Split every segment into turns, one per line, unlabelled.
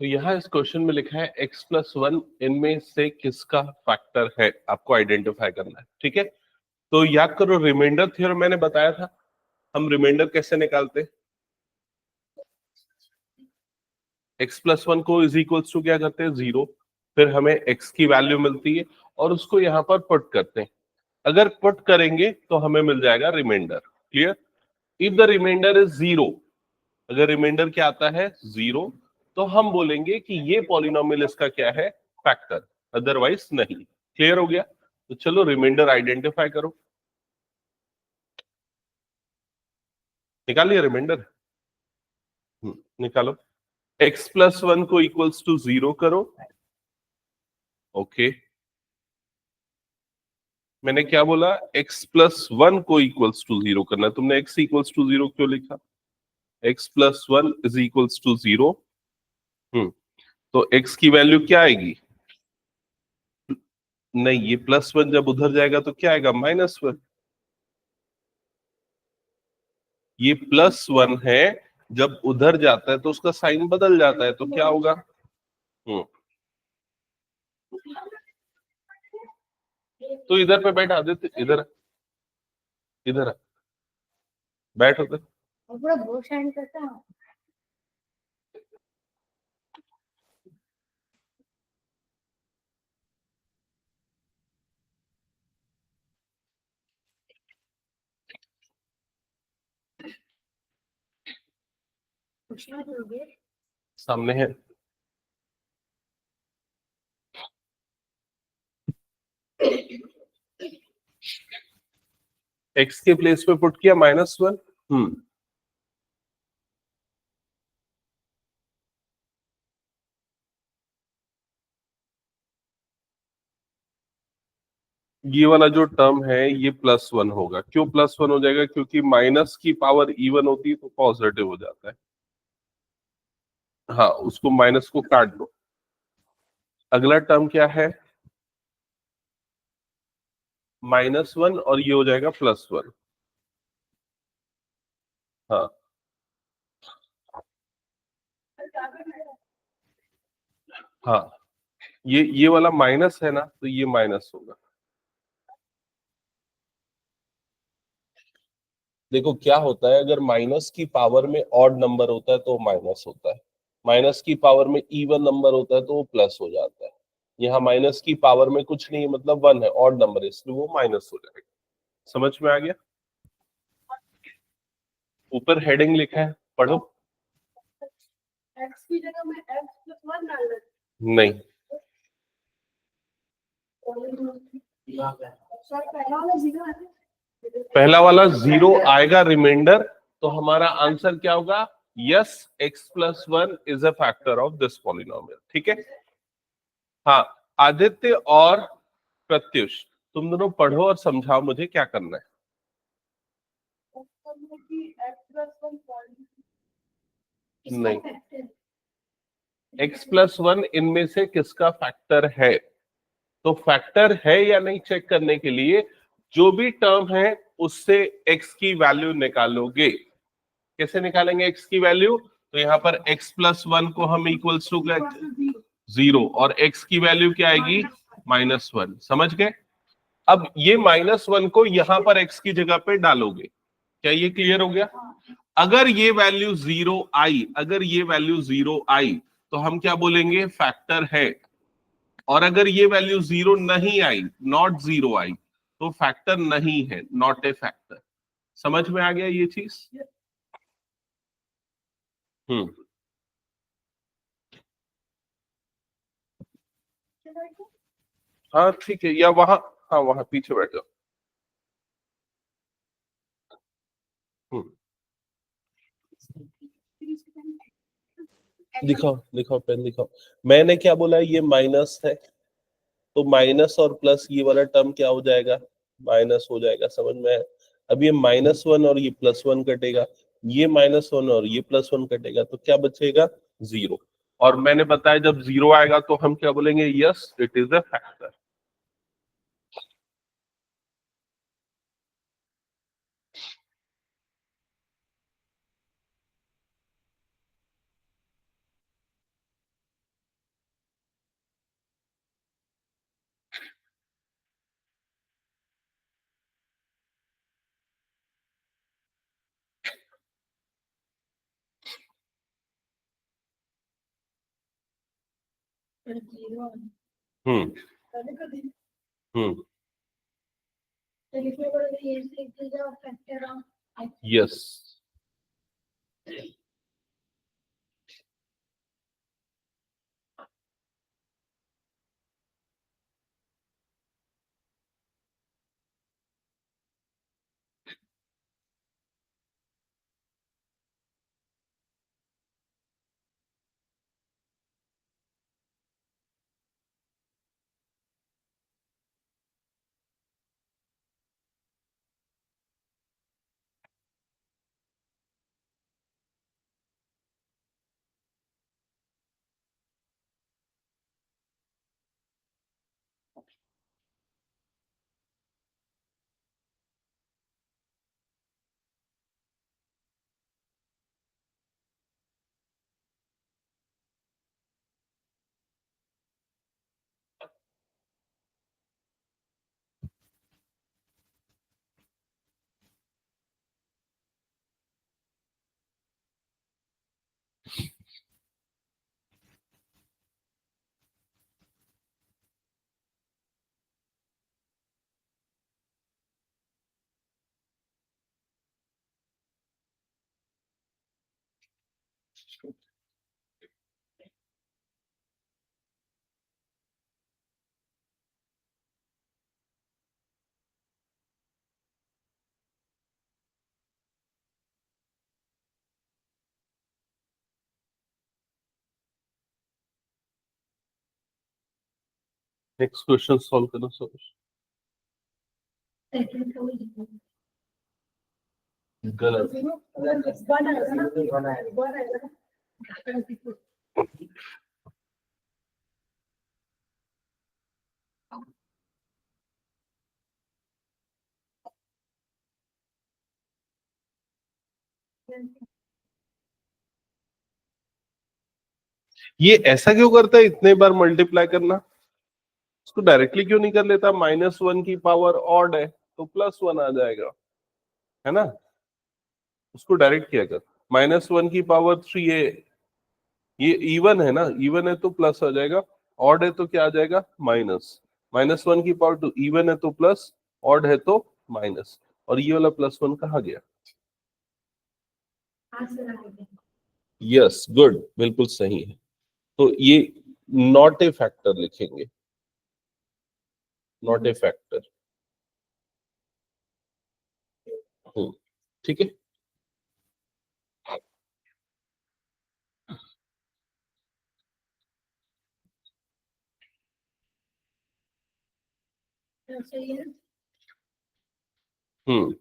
तो यहाँ इस क्वेश्चन में लिखा है x प्लस वन इनमें से किसका फैक्टर है, आपको आइडेंटिफाई करना है। ठीक है, तो याद करो रिमाइंडर थ्योरम मैंने बताया था, हम रिमाइंडर कैसे निकालते? x प्लस वन को इज इक्वल्स टू क्या करते हैं, 0, फिर हमें x की वैल्यू मिलती है और उसको यहाँ पर पुट करते हैं। अगर पुट करेंगे तो हमें मिल जाएगा reminder. Clear? If the reminder is 0, अगर रिमाइंडर क्या आता है 0, तो हम बोलेंगे कि ये पॉलिनोमियल इसका क्या है, फैक्टर, अदरवाइज नहीं। क्लियर हो गया? तो चलो रिमाइंडर आइडेंटिफाई करो। निकालिए रिमाइंडर, निकालो। x प्लस वन को इक्वल्स टू 0 करो। ओके, मैंने क्या बोला, x प्लस वन को इक्वल्स टू 0 करना। तुमने x इक्वल्स टू 0 क्यों लिखा? x plus one is equals to 0। तो x की वैल्यू क्या आएगी? नहीं, ये प्लस वन जब उधर जाएगा तो क्या आएगा, माइनस वन। ये प्लस वन है, जब उधर जाता है तो उसका साइन बदल जाता है, तो क्या होगा? हम्म तो इधर पे बैठ आदित्य, इधर इधर बैठ उधर।
पूरा बहुत शाइन करता है।
सामने है। x के प्लेस पे पुट किया माइनस वन। ये वाला जो टर्म है ये प्लस वन होगा। क्यों प्लस वन हो जाएगा? क्योंकि माइनस की पावर इवन होती है तो पॉजिटिव हो जाता है। हाँ, उसको माइनस को काट दो। अगला टर्म क्या है, माइनस वन, और ये हो जाएगा प्लस वन। हाँ, हाँ, ये वाला माइनस है ना, तो ये माइनस होगा। देखो क्या होता है, अगर माइनस की पावर में ऑड नंबर होता है तो माइनस होता है, माइनस की पावर में इवन नंबर होता है तो वो प्लस हो जाता है। यहाँ माइनस की पावर में कुछ नहीं है, मतलब वन है, ऑड नंबर है, इसलिए वो माइनस हो जाएगा। समझ में आ गया? ऊपर हेडिंग लिखा है, पढ़ो।
x की जगह में x प्लस वन डाल देते।
नहीं,
सर पहला वाला जीरो है।
पहला वाला 0 आएगा रिमाइंडर, तो हमारा आंसर क्या होगा, yes, x plus one is a factor of this polynomial. ठीक है? हाँ, आदित्य और प्रत्युष, तुम दोनों पढ़ो और समझाओ मुझे क्या करना है। नहीं, x प्लस वन इनमें से किसका फैक्टर है? तो फैक्टर है या नहीं चेक करने के लिए जो भी टर्म है उससे x की वैल्यू निकालोगे। कैसे निकालेंगे x की वैल्यू? तो यहाँ पर x प्लस वन को हम इक्वल्स टू 0 और x की वैल्यू क्या आएगी, माइनस वन। समझ गए? अब ये माइनस वन को यहां पर x की जगह पे डालोगे। क्या ये क्लियर हो गया? अगर ये वैल्यू 0 आई, अगर ये वैल्यू 0 आई तो हम क्या बोलेंगे, फैक्टर है। और अगर ये वैल्यू 0 नहीं आई, नॉट 0 आई, तो फैक्टर नहीं है, नॉट ए फैक्टर। समझ में आ गया ये चीज? हम्म हाँ ठीक है, या वहां, हाँ वहां पीछे बैठ जाओ। हम्म दिखाओ दिखाओ, पेन दिखाओ। मैंने क्या बोला, ये माइनस है, तो माइनस और प्लस ये वाला टर्म क्या हो जाएगा, माइनस हो जाएगा। समझ में आया? अब ये माइनस वन और ये प्लस वन कटेगा, ये माइनस वन और ये प्लस वन कटेगा, तो क्या बचेगा, 0। और मैंने बताया जब 0 आएगा तो हम क्या बोलेंगे, yes it is a factor.
0
हम्म
कभी कभी
हम्म
तो लिखने पड़ेगा ये से integer factor of x
yes next question solve करना सर
सेकंड को लिखो
गलत
वन आएगा ना वन आएगा ना
ये ऐसा क्यों करता है इतने बार मल्टीप्लाई करना उसको डायरेक्टली क्यों नहीं कर लेता -1 की पावर ऑड है तो +1 आ जाएगा है ना उसको डायरेक्ट किया कर -1 की पावर 3 है ये इवन है ना इवन है तो प्लस आ जाएगा ऑड है तो क्या आ जाएगा माइनस -1 की पावर 2 इवन है तो प्लस ऑड है तो माइनस और ये वाला +1 कहाँ गया यस गुड बिल्कुल सही है तो ये नॉट ए फैक्टर लिखेंगे नॉट ए फैक्टर ठीक है
सही है
हम्म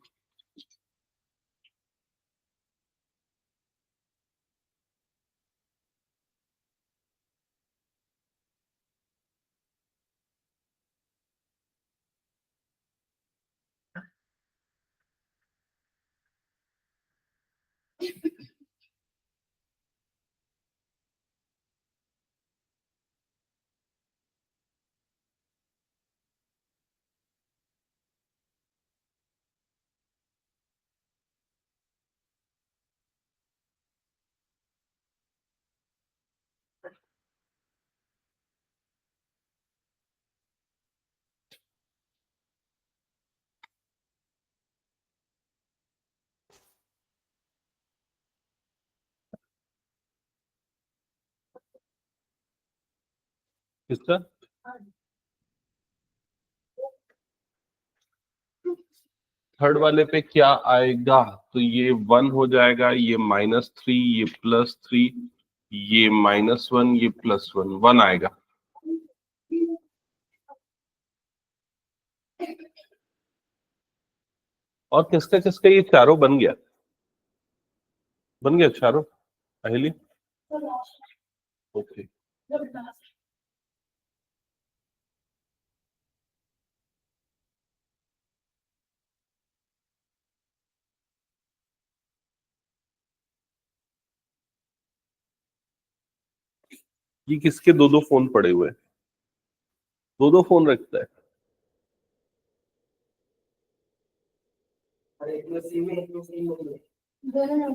किसका थर्ड वाले पे क्या आएगा तो ये 1 हो जाएगा ये -3 ये +3 ये -1 ये +1 1 आएगा और किसका किसका ये चारों बन गया चारों पहली ओके ये किसके दो दो फोन पड़े हुए हैं दो दो फोन रखता है
दोनों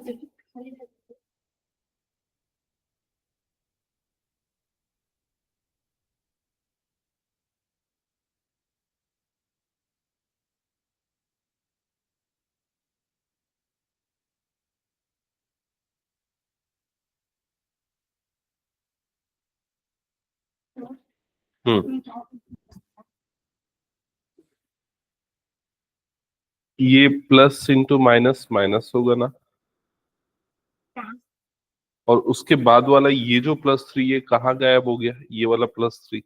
ये प्लस इंटू माइनस माइनस होगा ना, और उसके बाद वाला ये जो +3 ये कहाँ गायब हो गया, ये वाला +3।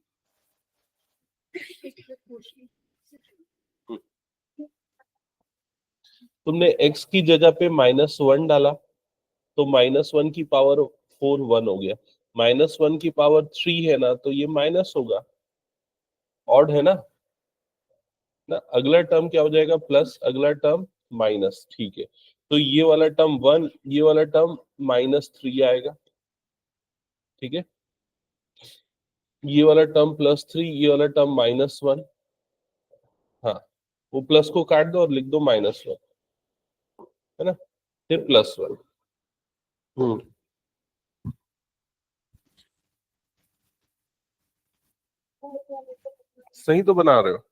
तुमने x की जगह पे -1 डाला तो -1 की पावर 4 1 हो गया, -1 की पावर 3 है ना, तो ये माइनस होगा, ऑड है ना अगला टर्म क्या हो जाएगा, प्लस, अगला टर्म माइनस। ठीक है, तो ये वाला टर्म 1, ये वाला टर्म -3 आएगा। ठीक है, ये वाला टर्म +3, ये वाला टर्म -1। हाँ, वो प्लस को काट दो और लिख दो -1, है ना, फिर +1। सही तो बना रहे हो।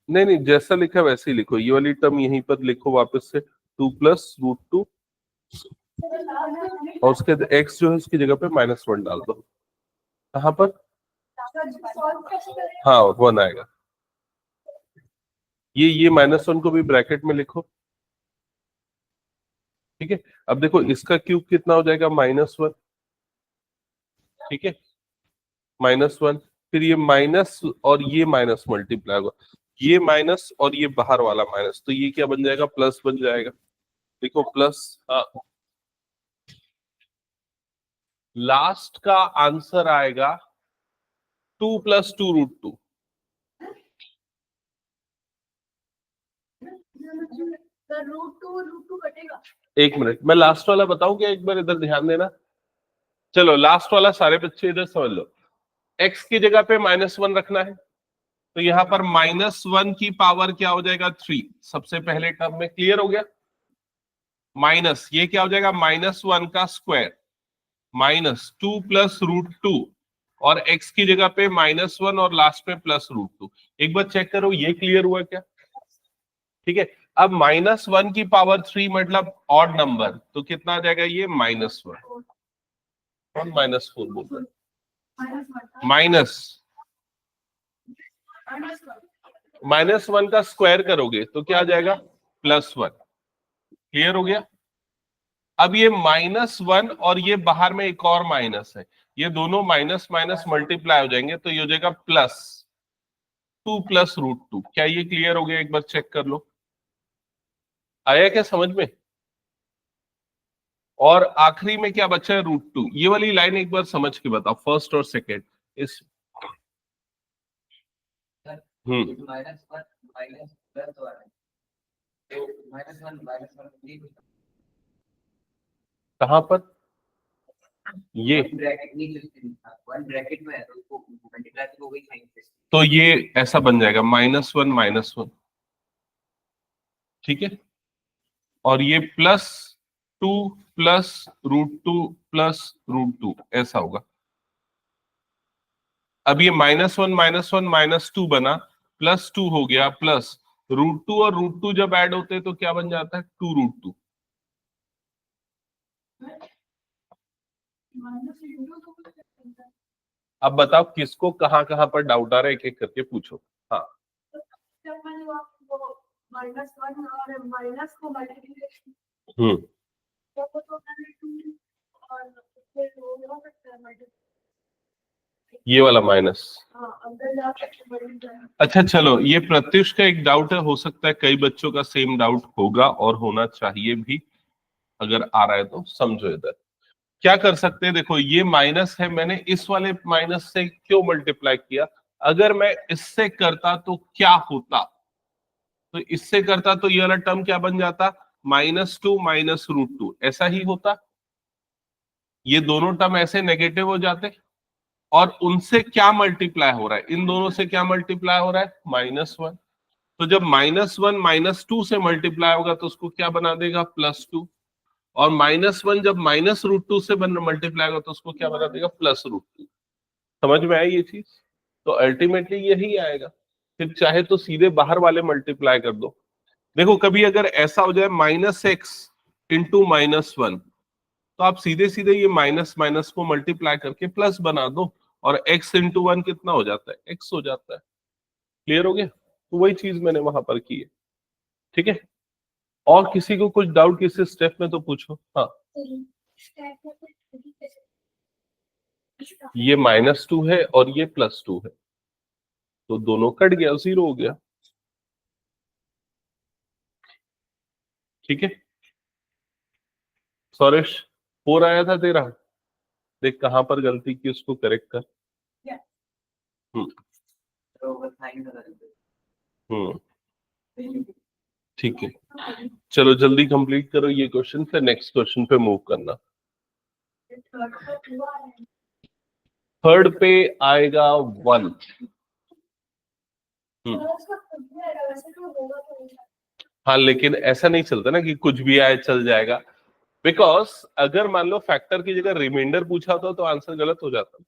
नहीं नहीं, जैसा लिखा है वैसे ही लिखो, ये वाली टर्म यहीं पर लिखो वापस से, 2 + √2, और उसके x जो है उसकी जगह पे -1 डाल दो। कहाँ पर, हाँ 1 आएगा। ये -1 को भी ब्रैकेट में लिखो। ठीक है, अब देखो इसका क्यूब कितना हो जाएगा, -1। ठीक है, -1, फिर ये माइनस और ये माइनस मल्टीप्लाई होगा, ये माइनस और ये बाहर वाला माइनस, तो ये क्या बन जाएगा, प्लस बन जाएगा। देखो प्लस, हाँ, लास्ट का आंसर आएगा 2 + 2√2।
√2 कटेगा।
एक मिनट, मैं लास्ट वाला बताऊं क्या, एक बार इधर ध्यान देना। चलो लास्ट वाला सारे बच्चे इधर समझ लो, x की जगह पे -1 रखना है, तो यहां पर -1 की पावर क्या हो जाएगा, 3, सबसे पहले टर्म में। क्लियर हो गया, माइनस ये क्या हो जाएगा, -1 का स्क्वायर, -2 + √2, और x की जगह पे -1 और लास्ट में +√2। एक बार चेक करो ये क्लियर हुआ क्या। ठीक है, अब -1 की पावर 3 मतलब ऑड नंबर, तो कितना आ जाएगा ये, -1। कौन -4 बोल रहा है, -1 का स्क्वायर करोगे तो क्या आ जाएगा, +1। क्लियर हो गया। अब ये -1 और ये बाहर में एक और माइनस है, ये दोनों माइनस माइनस मल्टीप्लाई हो जाएंगे, तो ये हो जाएगा +2 + √2। क्या ये क्लियर हो गया, एक बार चेक कर लो, आया क्या समझ में। और आखिरी में क्या बचा है, √2। ये वाली लाइन एक बार समझ के बताओ, फर्स्ट और सेकेंड इस, कहां पर, ये ब्रैकेट में है तो ये ऐसा बन जाएगा -1 -1। ठीक है, और ये +2 + √2 + √2 ऐसा होगा। अब ये -1 -1 -2 बना, +2 हो गया, प्लस √2 और √2 जब ऐड होते हैं तो क्या बन जाता है, 2√2। अब बताओ किसको कहां कहां पर डाउट आ रहा है, एक एक करके पूछो। हाँ, -1 और माइनस को मल्टीप्लिकेशन, ये वाला माइनस। अच्छा चलो, ये प्रत्युष का एक डाउट है, हो सकता है कई बच्चों का सेम डाउट होगा और होना चाहिए भी, अगर आ रहा है तो समझो। इधर क्या कर सकते हैं, देखो ये माइनस है, मैंने इस वाले माइनस से क्यों मल्टीप्लाई किया, अगर मैं इससे करता तो क्या होता, तो इससे करता तो ये वाला टर्म क्या बन जाता, -2 -√2 ऐसा ही होता, ये दोनों टर्म ऐसे नेगेटिव हो जाते, और उनसे क्या मल्टीप्लाई हो रहा है, इन दोनों से क्या मल्टीप्लाई हो रहा है, -1। तो जब -1 -2 से मल्टीप्लाई होगा तो उसको क्या बना देगा, +2, और -1 जब -√2 से मल्टीप्लाई होगा तो उसको क्या बना देगा, +√2। समझ में आई ये चीज, तो अल्टीमेटली यही आएगा। फिर चाहे तो सीधे बाहर वाले मल्टीप्लाई कर दो। देखो कभी अगर ऐसा हो जाए -x × -1, तो आप सीधे सीधे ये माइनस माइनस को मल्टीप्लाई करके प्लस बना दो, और x इंटू 1 कितना हो जाता है, x हो जाता है। क्लियर हो गया? तो वही चीज मैंने वहां पर की है। ठीक है, और किसी को कुछ डाउट किसी स्टेप में तो पूछो। हाँ, ये -2 है और ये +2 है, तो दोनों कट गया, 0 हो गया। ठीक है सौरेश, 4 आया था तेरा, देख कहां पर गलती की, उसको करेक्ट कर। हम्म ठीक है, चलो जल्दी कंप्लीट करो ये क्वेश्चन, फिर नेक्स्ट क्वेश्चन पे मूव करना। थर्ड पे आएगा 1। हाँ, लेकिन ऐसा नहीं चलता ना कि कुछ भी आए चल जाएगा, बिकॉज अगर मान लो फैक्टर की जगह रिमाइंडर पूछा होता तो आंसर गलत हो जाता।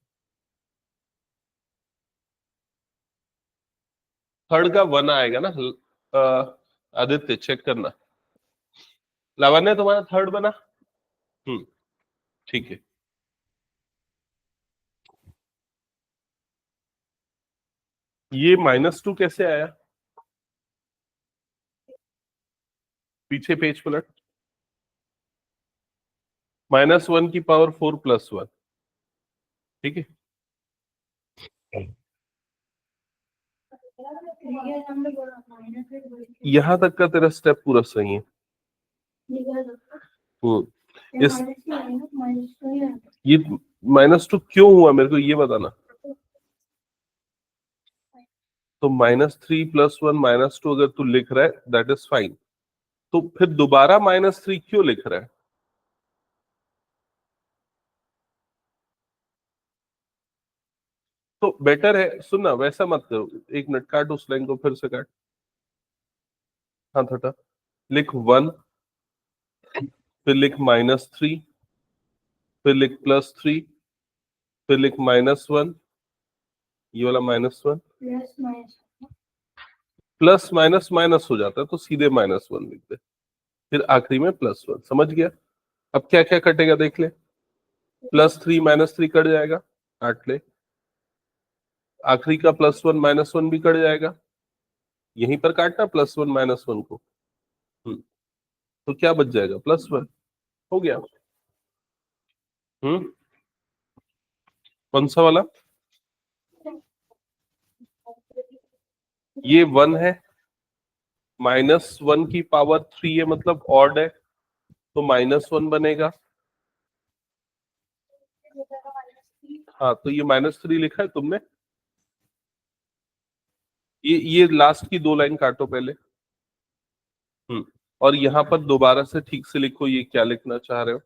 थर्ड का 1 आएगा ना। आदित्य चेक करना, लावण्य तुम्हारा थर्ड बना। ठीक है, ये -2 कैसे आया? पीछे पेज पलट, -1 की पावर 4 + 1। ठीक है, यहां तक का तेरा स्टेप पूरा सही है। इस ये -2 क्यों हुआ मेरे को ये बताना। तो -3 + 1 -2 अगर तू लिख रहा है दैट इज फाइन, तो फिर दोबारा -3 क्यों लिख रहा है? तो बेटर है, सुनना वैसा मत करो, 1 मिनट काट उस लाइन को, फिर से काट। हाँ थोड़ा लिख 1, फिर लिख -3, फिर लिख +3, फिर लिख -1, ये वाला -1 प्लस माइनस माइनस हो जाता है तो सीधे -1 लिख दे, फिर आखिरी में +1। समझ गया? अब क्या क्या कटेगा देख ले, +3 -3 कट जाएगा, काट ले। आखिरी का +1 -1 भी कट जाएगा, यहीं पर काटना +1 -1 को। तो क्या बच जाएगा, +1। हो गया। हम्म कौन सा वाला? ये 1 है, -1 की पावर 3 है, मतलब ऑड है, तो -1 बनेगा। हाँ, तो ये -3 लिखा है तुमने। ये लास्ट की 2 लाइन काटो पहले। और यहाँ पर दोबारा से ठीक से लिखो, ये क्या लिखना चाह रहे हो।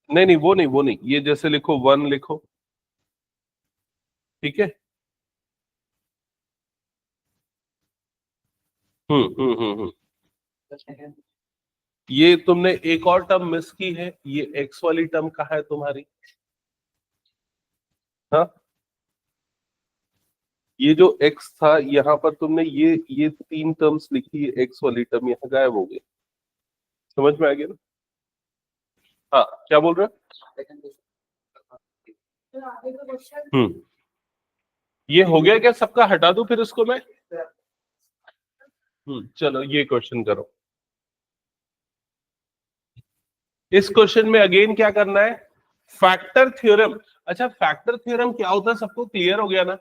नहीं नहीं, वो नहीं, ये जैसे लिखो 1 लिखो। ठीक है। ये तुमने एक और टर्म मिस की है, ये x वाली टर्म कहाँ है तुम्हारी? हाँ, ये जो x था यहाँ पर तुमने ये 3 टर्म्स लिखी है, x वाली टर्म यहाँ गायब हो गई। समझ में आ गया ना? हाँ, क्या बोल रहे हो? ये हो गया क्या सबका? हटा दूं फिर इसको मैं? चलो ये क्वेश्चन करो। इस क्वेश्चन में अगेन क्या करना है, फैक्टर थ्योरम। अच्छा, फैक्टर थ्योरम क्या होता है सबको क्लियर हो गया ना?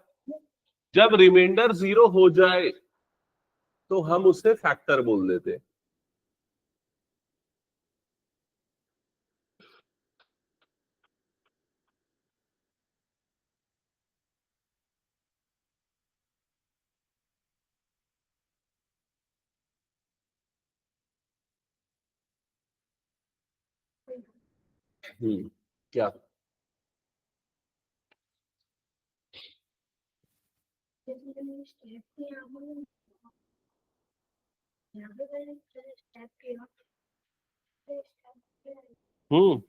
जब रिमाइंडर 0 हो जाए तो हम उसे फैक्टर बोल देते हैं। क्या? हम्म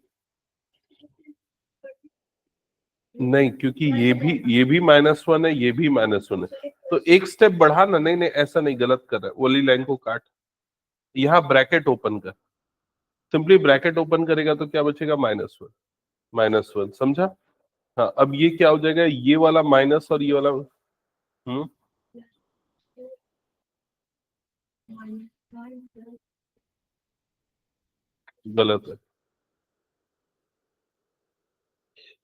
नहीं, क्योंकि ये भी -1 है, ये भी -1 है, तो एक स्टेप बढ़ा ना। नहीं नहीं, ऐसा नहीं, गलत कर रहा है, वाली लाइन को काट, यहाँ ब्रैकेट ओपन कर। सिंपली ब्रैकेट ओपन करेगा तो क्या बचेगा, -1 -1। समझा? हाँ, अब ये क्या हो जाएगा, ये वाला माइनस और ये वाला गलत है।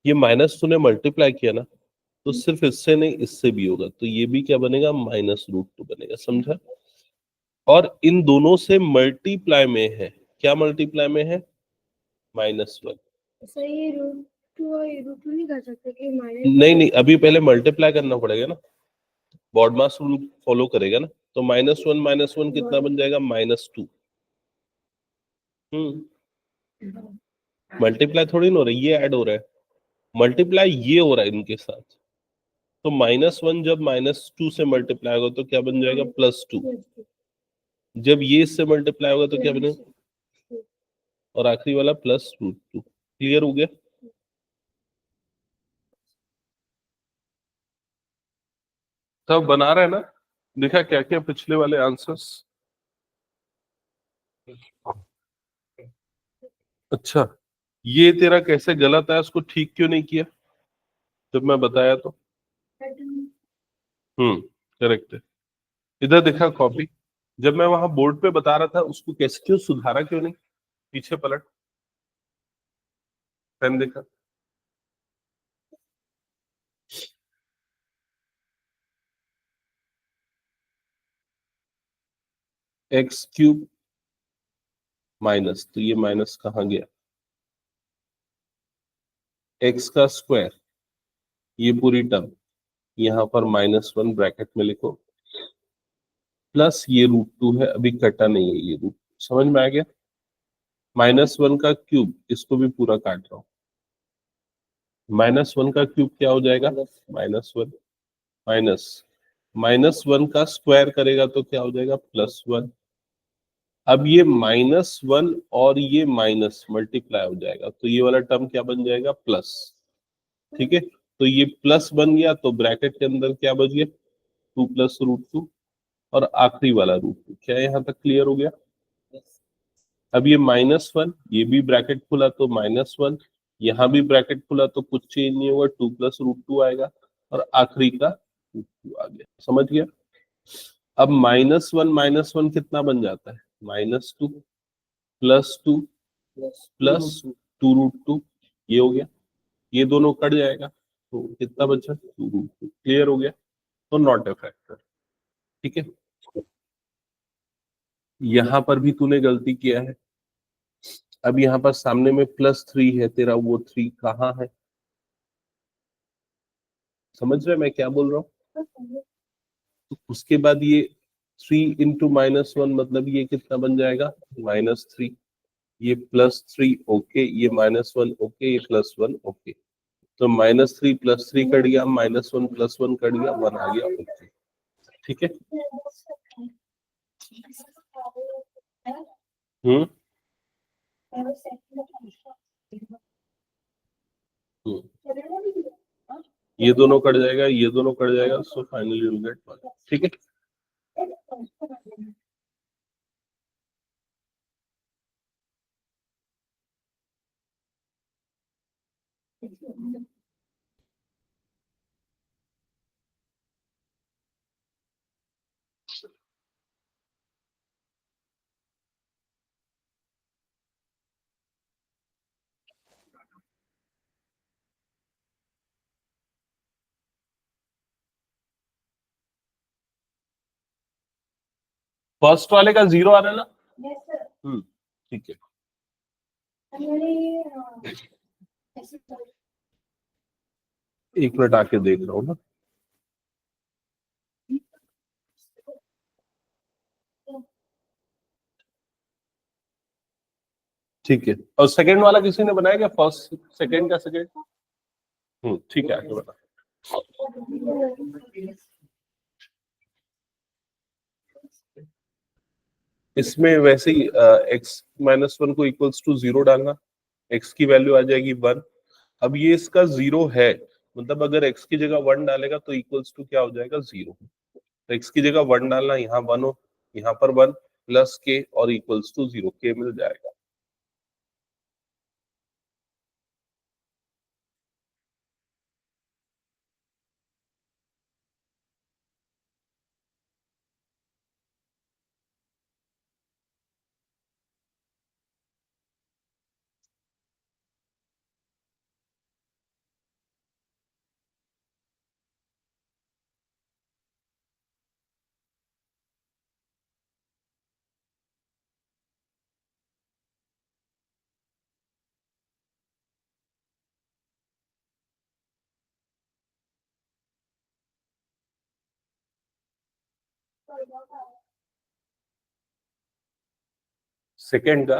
ये माइनस तूने मल्टीप्लाई किया ना, तो सिर्फ इससे नहीं इससे भी होगा, तो ये भी क्या बनेगा, -√2 बनेगा, समझा। और इन दोनों से मल्टीप्लाई में है, क्या मल्टीप्लाई में है, -1।
सर ये √2 और √2 नहीं कर सकते कि
नहीं, अभी पहले मल्टीप्लाई करना पड़ेगा ना, बॉडमास रूल फॉलो करेगा ना, तो -1 कितना बन जाएगा, -2। मल्टीप्लाई थोड़ी ना हो रहा है, ये ऐड हो रहा है, मल्टीप्लाई ये हो रहा है इनके साथ। तो -1 जब -2 से मल्टीप्लाई होगा तो क्या बन जाएगा, +2। जब ये इससे मल्टीप्लाई होगा तो क्या बनेगा, और आखिरी वाला +√2। क्लियर हो गया। तब बना रहा है ना, देखा क्या क्या पिछले वाले आंसर्स। अच्छा, ये तेरा कैसे गलत है, उसको ठीक क्यों नहीं किया जब मैं बताया तो। करेक्ट है। इधर देखा कॉपी, जब मैं वहां बोर्ड पे बता रहा था उसको कैसे क्यों सुधारा क्यों नहीं, पीछे पलट, पेन देखा। x³ माइनस, तो ये माइनस कहाँ गया, x का स्क्वायर, ये पूरी टर्म, यहाँ पर -1 ब्रैकेट में लिखो, प्लस ये √2 है, अभी कटा नहीं है ये रूट, समझ में आ गया। -1 का क्यूब, इसको भी पूरा काट रहा हूं, -1 का क्यूब क्या हो जाएगा, -1 माइनस -1 का स्क्वायर करेगा तो क्या हो जाएगा, +1। अब ये -1 और ये माइनस मल्टीप्लाई हो जाएगा, तो ये वाला टर्म क्या बन जाएगा, प्लस। ठीक है, तो ये प्लस बन गया, तो ब्रैकेट के अंदर क्या बच गया, 2 + √2, और आखिरी वाला √2। क्या यहाँ तक क्लियर हो गया। अब ये -1, ये भी ब्रैकेट खुला तो -1, यहाँ भी ब्रैकेट खुला तो कुछ चेंज नहीं होगा, 2 + √2 आएगा, और आखिरी का √2 आ गया, समझ गया। अब -1 कितना बन जाता है, -2 +2 +2√2, ये हो गया, ये दोनों कट जाएगा, तो कितना बचा, 2√2। क्लियर हो गया, तो नॉट ए फैक्टर। ठीक है, यहां पर भी तूने गलती किया है। अब यहाँ पर सामने में +3 है तेरा, वो 3 कहाँ है, समझ रहे मैं क्या बोल रहा हूँ। तो उसके बाद ये 3 × -1 मतलब ये कितना बन जाएगा, -3, ये +3 ओके, ये -1 ओके, ये +1 ओके, तो -3 +3 कट गया, -1 +1 कट गया, 1 आ गया ओके। ठीक है। हम्म ये दोनों कट जाएगा, ये दोनों कट जाएगा, सो फाइनली यू गेट 1। ठीक है। फर्स्ट वाले का 0 आ रहा है ना। ठीक है। एक मिनट आके देख रहा हूँ ना। ठीक है, और सेकंड वाला किसी ने बनाया क्या, फर्स्ट सेकंड का सेकंड। ठीक है, आगे बता। इसमें वैसे ही x-1 को =0 डालना, x की वैल्यू आ जाएगी 1। अब ये इसका 0 है, मतलब अगर x की जगह 1 डालेगा तो इक्वल्स टू क्या हो जाएगा, 0। तो x की जगह 1 डालना, यहाँ 1 हो, यहाँ पर 1 प्लस k और इक्वल्स टू 0, k मिल जाएगा। सेकेंड का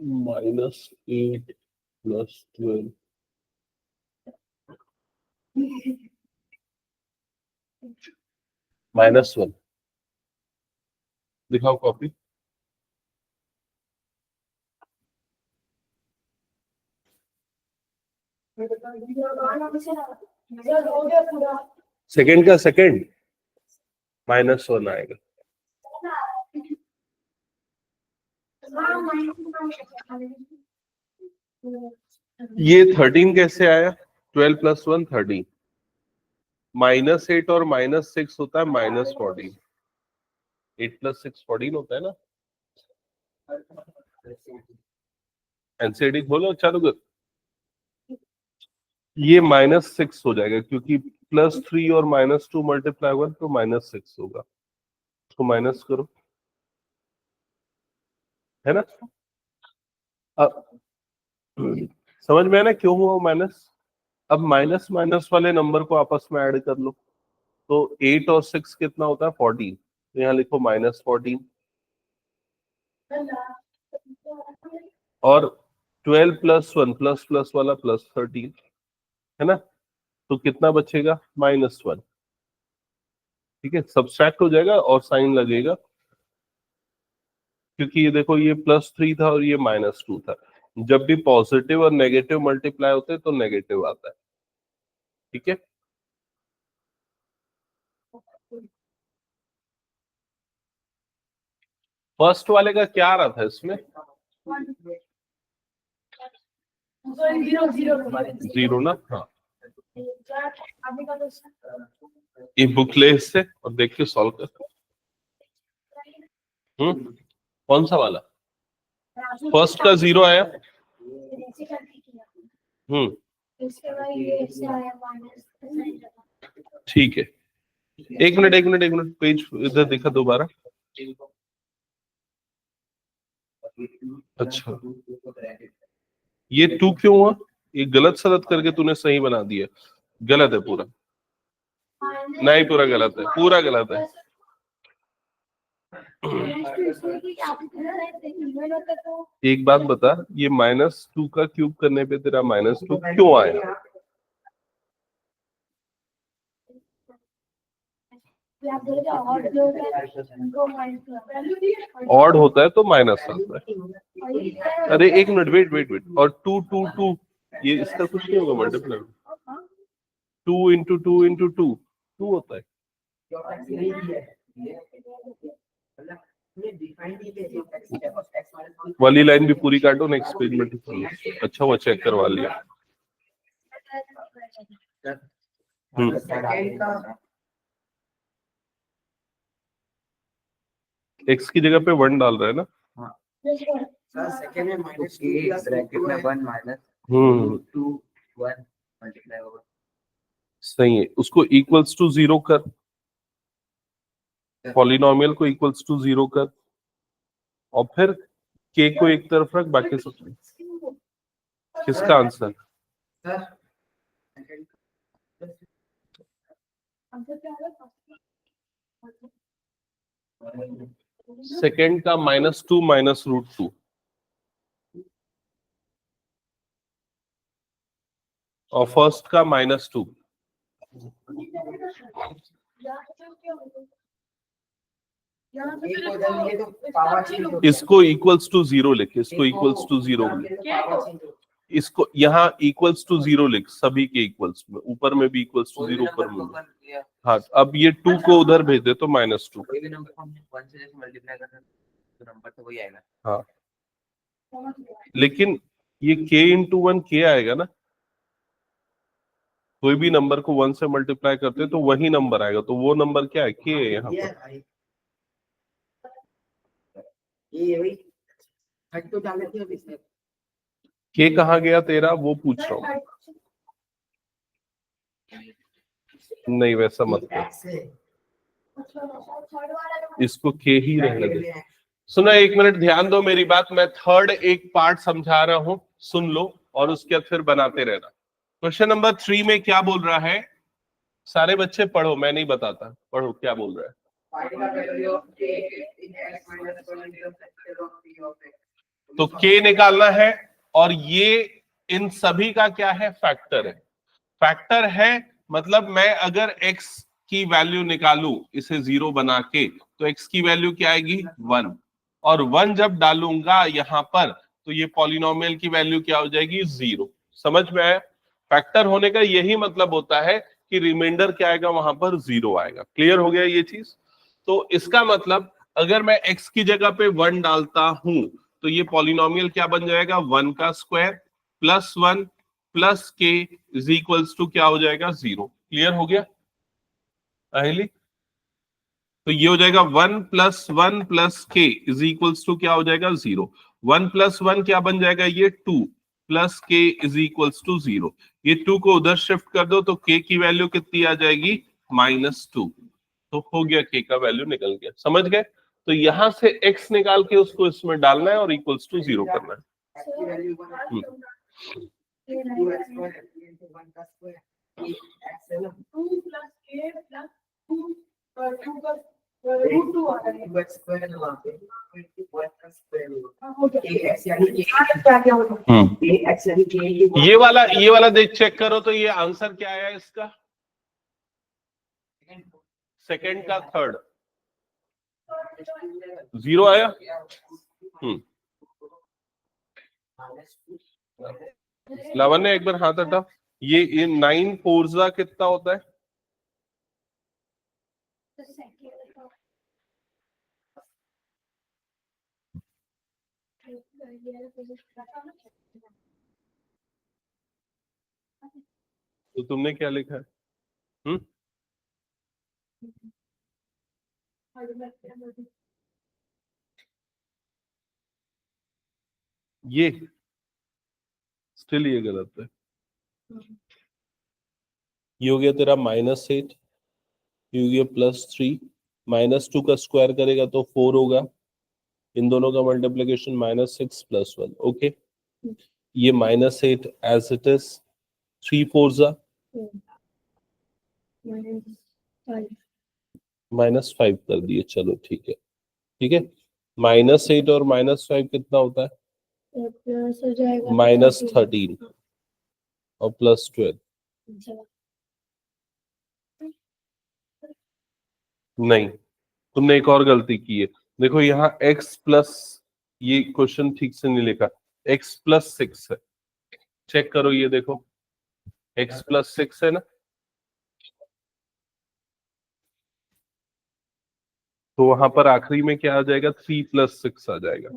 -8 + 12 -1 दिखाओ कॉपी। सेकेंड का सेकेंड -1 आएगा। ये 13 कैसे आया? 12 + 1 13, -8 और -6 होता है -14। 8 + 6 14 होता है ना। एनसीडी खोलो चालू कर। ये -6 हो जाएगा क्योंकि +3 और -2 मल्टीप्लाई होगा तो -6 होगा। उसको माइनस करो, है ना। अब समझ में है ना क्यों हुआ माइनस? अब माइनस माइनस वाले नंबर को आपस में ऐड कर लो तो 8 और 6 कितना होता है? 14। तो यहाँ लिखो -14 और 12 + 1 प्लस वाला +13, है ना। तो कितना बचेगा? -1। ठीक है, सब्सट्रैक्ट हो जाएगा और साइन लगेगा क्योंकि ये देखो ये +3 था और ये -2 था। जब भी पॉजिटिव और नेगेटिव मल्टीप्लाई होते हैं तो नेगेटिव आता है। ठीक है, फर्स्ट वाले का क्या आ रहा था इसमें? 0 ना। हाँ, ये बुक ले इससे और देख के सॉल्व कर। कौन सा वाला? फर्स्ट का 0 आया। ठीक है, एक मिनट पेज इधर दिखा दोबारा। अच्छा, ये 2 क्यों हुआ? ये गलत सलत करके तूने सही बना दिया। गलत है पूरा, नहीं पूरा गलत है, पूरा गलत है। एक बात बता, ये -2 का क्यूब करने पे तेरा -2 क्यों आया? ऑड होता है तो माइनस आता है। अरे एक मिनट, वेट। और 2 2 2 ये इसका कुछ नहीं होगा मल्टीप्लाई। 2 × 2 × 2 2 होता है। वाली लाइन भी पूरी काटो, नेक्स्ट पेज में ठीक। अच्छा हुआ चेक करवा लिया। x की जगह पे 1 डाल रहा है ना। सेकंड में -2 ब्रैकेट में 1 माइनस 2 1 मल्टीप्लाई होगा। सही है, उसको इक्वल्स टू 0 कर, पॉलिनोमियल को इक्वल्स टू 0 कर और फिर k को एक तरफ रख, बाकी सब। किसका आंसर? सेकेंड का -2 -√2 और फर्स्ट का -2। इसको इक्वल्स टू 0 लिख, इसको इक्वल्स टू 0 लिख, इसको यहाँ इक्वल्स टू 0 लिख, सभी के इक्वल्स में, ऊपर में भी इक्वल्स टू 0 ऊपर में। हाँ, अब ये 2 को उधर भेज दे तो -2। कोई भी नंबर को हम 1 से जैसे मल्टीप्लाई करते हैं तो नंबर तो वही आएगा। हाँ, लेकिन ये k × 1 k आएगा ना। कोई भी नंबर को 1 से मल्टीप्लाई करते हैं तो वही नंबर आएगा, तो वो नंबर क्या है? k है यहाँ पर। k कहाँ गया तेरा, वो पूछ रहा हूँ। नहीं, वैसा मत कर, इसको k ही रहने दे। सुनो, एक मिनट ध्यान दो मेरी बात, मैं थर्ड एक पार्ट समझा रहा हूं, सुन लो और उसके बाद फिर बनाते रहना। क्वेश्चन नंबर 3 में क्या बोल रहा है? सारे बच्चे पढ़ो, मैं नहीं बताता, पढ़ो क्या बोल रहा है। तो k निकालना है और ये इन सभी का क्या है, फैक्टर है। फैक्टर है मतलब मैं अगर x की वैल्यू निकालूं इसे 0 बना के, तो x की वैल्यू क्या आएगी 1, और 1 जब डालूंगा यहां पर तो ये पॉलिनोमियल की वैल्यू क्या हो जाएगी 0। समझ में आया? फैक्टर होने का यही मतलब होता है कि रिमाइंडर क्या आएगा वहां पर 0 आएगा। क्लियर हो गया ये चीज? तो इसका मतलब अगर मैं x की जगह पे 1 डालता हूं तो ये पॉलिनोमियल क्या बन जाएगा 1 का square plus 1 plus k is equals to क्या हो जाएगा 0। क्लियर हो गया अहिली? तो ये हो जाएगा 1 plus k is equals to क्या हो जाएगा 0। 1 प्लस 1 क्या बन जाएगा, ये 2 plus k is equals to 0। ये 2 को उधर शिफ्ट कर दो तो k की वैल्यू कितनी आ जाएगी -2। तो हो गया k का वैल्यू निकल गया। समझ गए? तो यहां से x निकाल के उसको इसमें डालना है और इक्वल्स टू 0 करना है। ये वाला देख चेक करो तो ये आंसर क्या आया इसका, सेकंड का थर्ड 0 आया। लावण्य एक बार हाथ हटाओ। ये 9 फोर्जा कितना होता है? तो तुमने क्या लिखा है? ये स्टिल ये गलत है। ये हो गया तेरा -8, ये हो गया +3, -2 का स्क्वायर करेगा तो 4 होगा। इन दोनों का मल्टीप्लिकेशन -6 + 1। ओके, ये -8 एज इट इज, 3 4 -5 कर दिए। चलो ठीक है, ठीक है। -8 और -5 कितना होता है?
प्लस हो जाएगा
-13 और +12। नहीं, तुमने एक और गलती की है। देखो यहाँ x प्लस, ये क्वेश्चन ठीक से नहीं लिखा, x +6 है। चेक करो, ये देखो x +6 है ना, तो वहां पर आखिरी में क्या आ जाएगा, 3 + 6 आ जाएगा।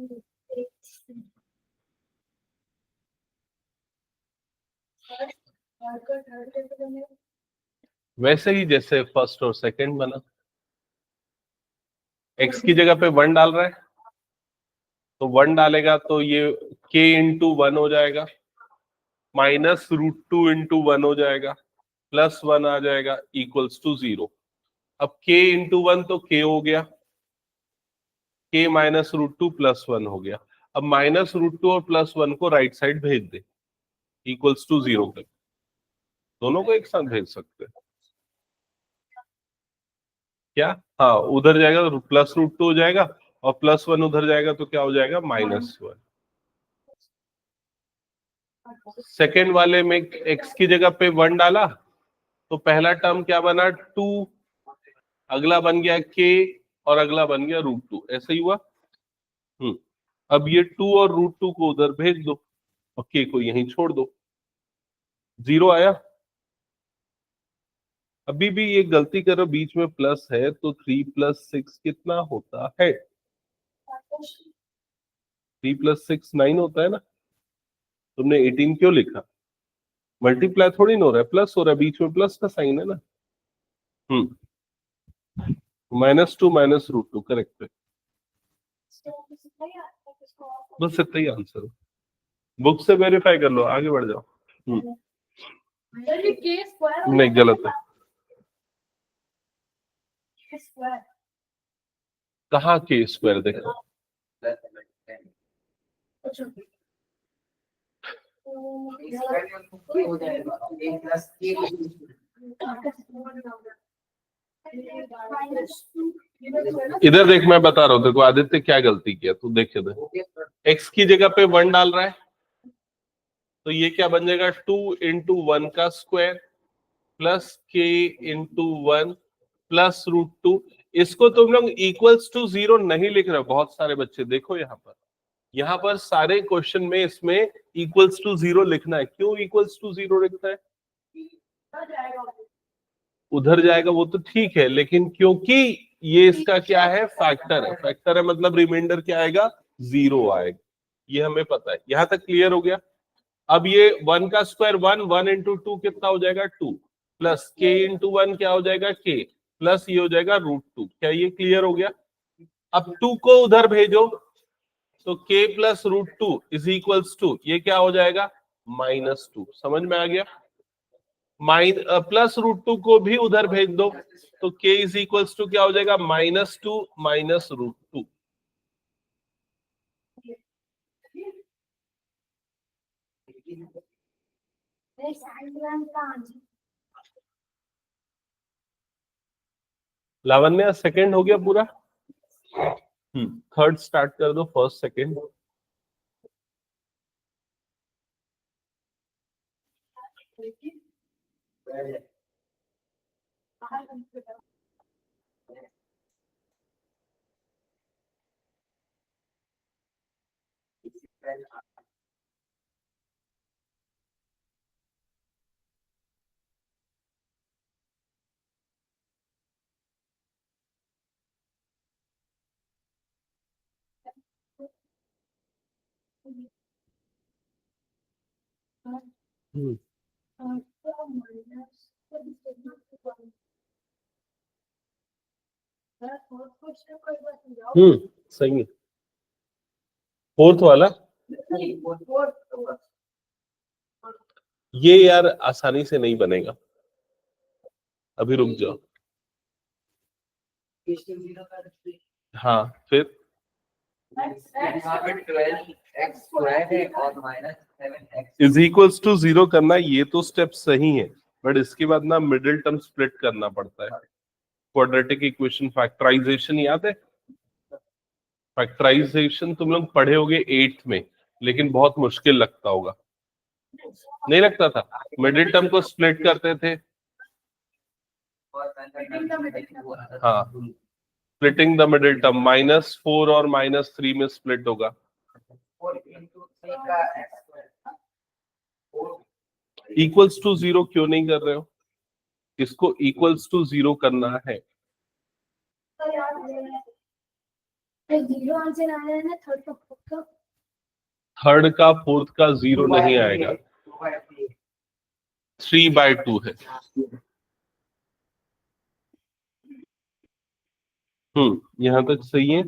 वैसे ही जैसे फर्स्ट और सेकंड बना। x की जगह पे 1 डाल रहा है तो 1 डालेगा तो ये k × 1 हो जाएगा, -√2 × 1 हो जाएगा, +1 आ जाएगा, इक्वल्स टू 0। अब k × 1 तो k हो गया, k -√2 +1 हो गया। अब -√2 और +1 को राइट साइड भेज दे, इक्वल्स टू 0 कर। दोनों को एक साथ भेज सकते हैं क्या? हाँ, उधर जाएगा तो +√2 हो जाएगा और +1 उधर जाएगा तो क्या हो जाएगा -1। सेकेंड वाले में x की जगह पे 1 डाला तो पहला टर्म क्या बना 2, अगला बन गया k और अगला बन गया √2। ऐसे ही हुआ। अब ये 2 और √2 को उधर भेज दो और k को यहीं छोड़ दो, 0 आया। अभी भी ये गलती करो, बीच में प्लस है तो 3 + 6 कितना होता है? 3 + 6 9 होता है ना। तुमने 18 क्यों लिखा? मल्टीप्लाई थोड़ी ना हो रहा है, प्लस हो रहा है, बीच में प्लस का साइन है ना। -2 -√2 करेक्ट है। बस इतना ही आंसर है। बुक से वेरीफाई कर लो, आगे बढ़ जाओ। नहीं, गलत है। कहाँ के स्क्वायर देखो? इधर देख, मैं बता रहा हूँ देखो आदित्य क्या गलती किया, तू देख इधर, x की जगह पे 1 डाल रहा है, तो ये क्या बन जाएगा 2 इंटू 1 का square plus k into 1 plus √2। इसको तुम लोग इक्वल्स टू 0 नहीं लिख रहे हो, बहुत सारे बच्चे देखो यहाँ पर सारे क्वेश्चन में इसमें इक्वल्स टू 0 लिखना है। क्यों इक्वल्स टू 0 लिखना है? उधर जाएगा वो तो ठीक है, लेकिन क्योंकि ये इसका क्या है, फैक्टर है। फैक्टर है मतलब रिमाइंडर क्या आएगा, 0 आएगा, ये हमें पता है। यहां तक क्लियर हो गया। अब ये 1 का स्क्वायर 1 इंटू 2 कितना हो जाएगा 2 प्लस k इंटू 1 क्या हो जाएगा k प्लस ये हो जाएगा √2। क्या ये क्लियर हो गया? अब 2 को उधर भेजो तो k plus √2 is equals to ये क्या हो जाएगा -2। समझ में आ गया? प्लस √2 को भी उधर भेज दो तो k इज इक्वल्स टू क्या हो जाएगा -2 माइनस √2। लावण्य सेकंड हो गया पूरा। थर्ड स्टार्ट कर दो, फर्स्ट सेकंड। सही है। फोर्थ वाला ये यार आसानी से नहीं बनेगा, अभी रुक जाओ। हाँ फिर इज इक्वल्स टू 0 करना, ये तो स्टेप सही है, बट इसके बाद ना मिडिल टर्म स्प्लिट करना पड़ता है। क्वाड्रेटिक इक्वेशन फैक्टराइजेशन याद है? फैक्टराइजेशन तुम लोग पढ़े होगे 8th में, लेकिन बहुत मुश्किल लगता होगा, नहीं लगता था? मिडिल टर्म को स्प्लिट करते थे। हाँ, स्प्लिटिंग द मिडिल टर्म -4 और -3 में स्प्लिट होगा। इक्वल्स टू 0 क्यों नहीं कर रहे हो? इसको इक्वल्स टू 0 करना है। थर्ड का फोर्थ का 0 नहीं आएगा, 3/2 है। यहां तक सही है।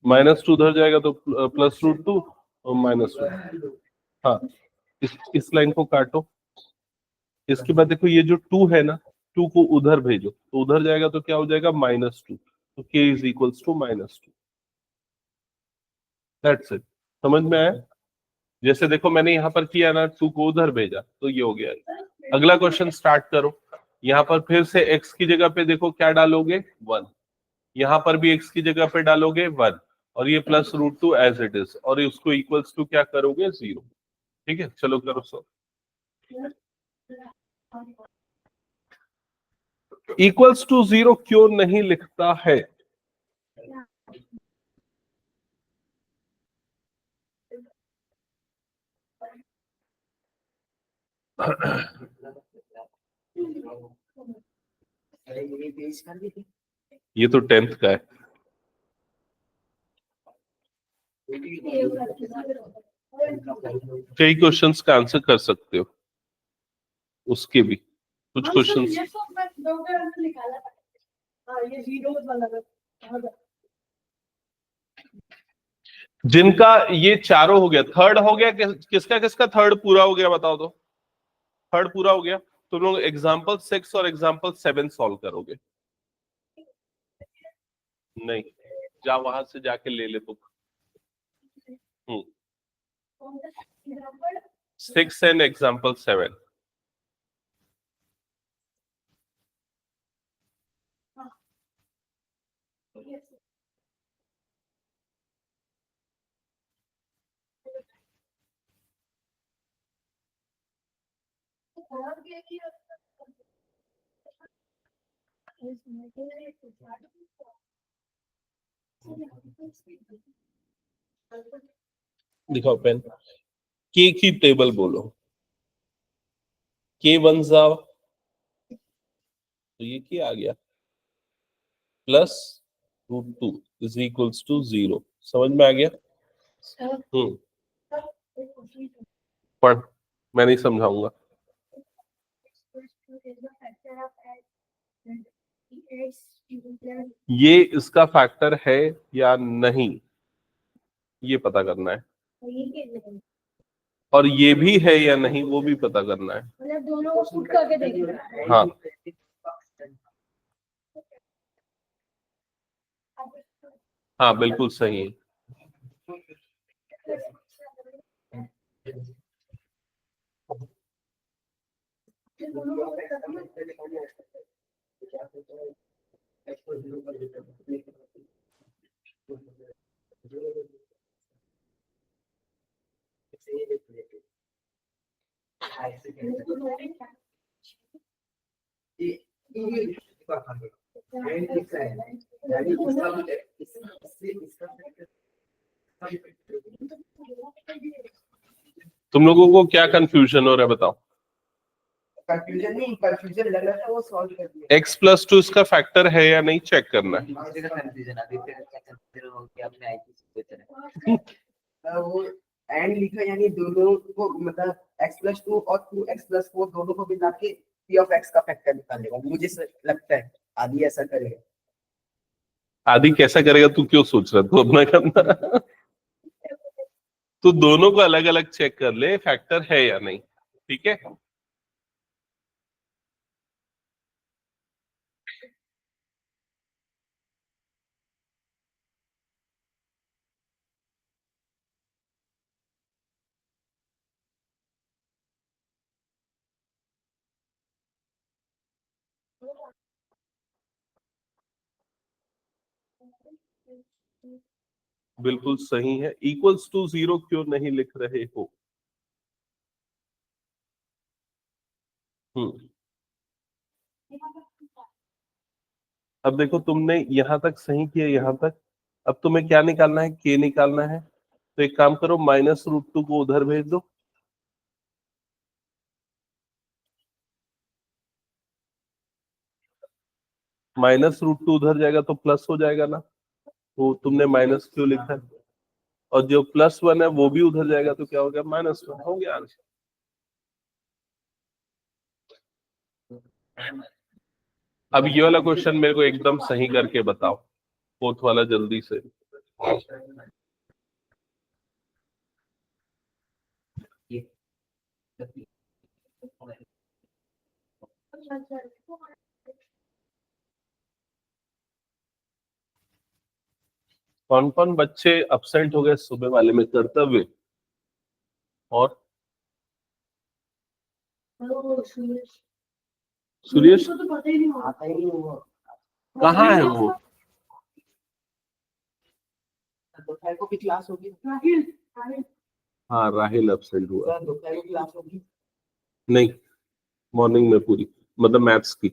-2 उधर जाएगा तो प्लस √2 और -2। हाँ, इस लाइन को काटो। इसके बाद देखो ये जो 2 है ना, 2 को उधर भेजो तो उधर जाएगा तो क्या हो जाएगा -2, तो k is equals to -2। That's it. समझ में आया? जैसे देखो मैंने यहाँ पर किया ना, 2 को उधर भेजा तो ये हो गया। अगला क्वेश्चन स्टार्ट करो। यहाँ पर फिर से x की जगह पे देखो क्या डालोगे 1, यहाँ पर भी x की जगह पे डालोगे 1 और ये प्लस √2 एज इट इज, और उसको इक्वल्स टू क्या करोगे 0। ठीक है, चलो करो सो। इक्वल्स टू 0 क्यों नहीं लिखता है? ये तो 10th का है। कई क्वेश्चंस का आंसर कर सकते हो, उसके भी कुछ क्वेश्चंस। जिनका ये चारों हो गया, थर्ड हो गया, किसका किसका थर्ड पूरा हो गया बताओ तो? थर्ड पूरा हो गया, तुम लोग एग्जाम्पल 6 और एग्जाम्पल 7 सॉल्व करोगे। नहीं, जा वहां से जाके ले ले बुक। 6 and example 7।
और क्या किया इसमें
दिखाओ पेन। के की टेबल बोलो। के वन जा, तो ये क्या आ गया, प्लस √2 इज इक्वल्स टू 0। समझ में आ गया? हम्म, पढ़, मैं नहीं समझाऊंगा। ये इसका फैक्टर है या नहीं, ये पता करना है, और ये भी है या नहीं वो भी पता करना है।
मतलब दोनों को पुट करके देखना।
हाँ हाँ बिल्कुल सही है। तुम लोगों को क्या कंफ्यूजन हो रहा है बताओ?
कंफ्यूजन नहीं, कंफ्यूजन लग रहा था वो सॉल्व कर दिया।
x+2 इसका फैक्टर है या नहीं चेक करना है।
कंफ्यूजन अभी फिर कंफ्यूजन हो गया अपने आईटी की तरह। वो एंड लिखा यानी दोनों को मतलब x+2 और 2x+4 दोनों को मिला के p ऑफ x का फैक्टर निकालेगा। मुझे लगता है आदि ऐसा करेगा।
आदि कैसा करेगा तू क्यों सोच रहा, तू अपना करना। तू दोनों को अलग अलग चेक कर ले फैक्टर है या नहीं, ठीक है। बिल्कुल सही है। इक्वल्स टू 0 क्यों नहीं लिख रहे हो? हम्म, अब देखो तुमने यहां तक सही किया, यहां तक। अब तुम्हें क्या निकालना है, के निकालना है। तो एक काम करो, -√2 को उधर भेज दो। -√2 उधर जाएगा तो प्लस हो जाएगा ना, तो तुमने माइनस क्यों लिखा है? और जो +1 है वो भी उधर जाएगा तो क्या हो गया, -1 हो गया आंसर। अब ये वाला क्वेश्चन मेरे को एकदम सही करके बताओ, फोर्थ वाला जल्दी से। कौन कौन बच्चे अब्सेंट हो गए सुबह वाले में, कर्तव्य और सुरेश?
तो पता ही नहीं
आता ही नहीं वो।
कहाँ है वो?
दोपहर को भी क्लास होगी।
हाँ राहिल अब्सेंट हुआ।
सर दोपहर को क्लास होगी।
नहीं, मॉर्निंग में पूरी, मतलब मैथ्स की।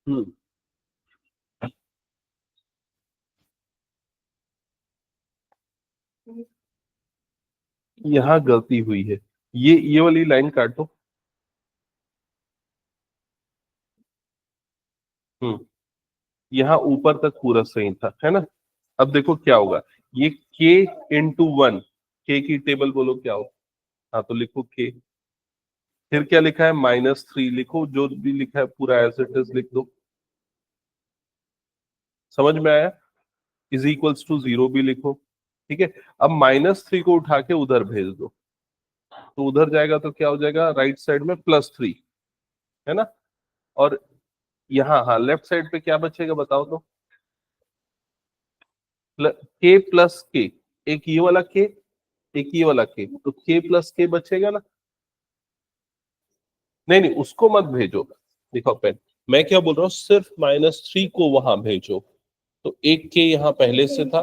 हम्म, यहाँ गलती हुई है। ये वाली लाइन काटो। यहाँ ऊपर तक पूरा सही था, है ना। अब देखो क्या होगा, ये k × 1, के की टेबल बोलो क्या हो। हाँ तो लिखो k, फिर क्या लिखा है, -3 लिखो, जो भी लिखा है पूरा एज इट इज लिख दो। समझ में आया? इज इक्वल्स टू 0 भी लिखो। ठीक है, अब -3 को उठा के उधर भेज दो, तो उधर जाएगा तो क्या हो जाएगा, राइट साइड में +3, है ना। और यहाँ हाँ लेफ्ट साइड पे क्या बचेगा बताओ तो, k प्लस के, एक ये वाला k, एक ये वाला k, तो k प्लस के बचेगा ना। नहीं नहीं उसको मत भेजो, देखो पेन, मैं क्या बोल रहा हूँ, सिर्फ -3 को वहां भेजो। तो एक के यहाँ पहले से था,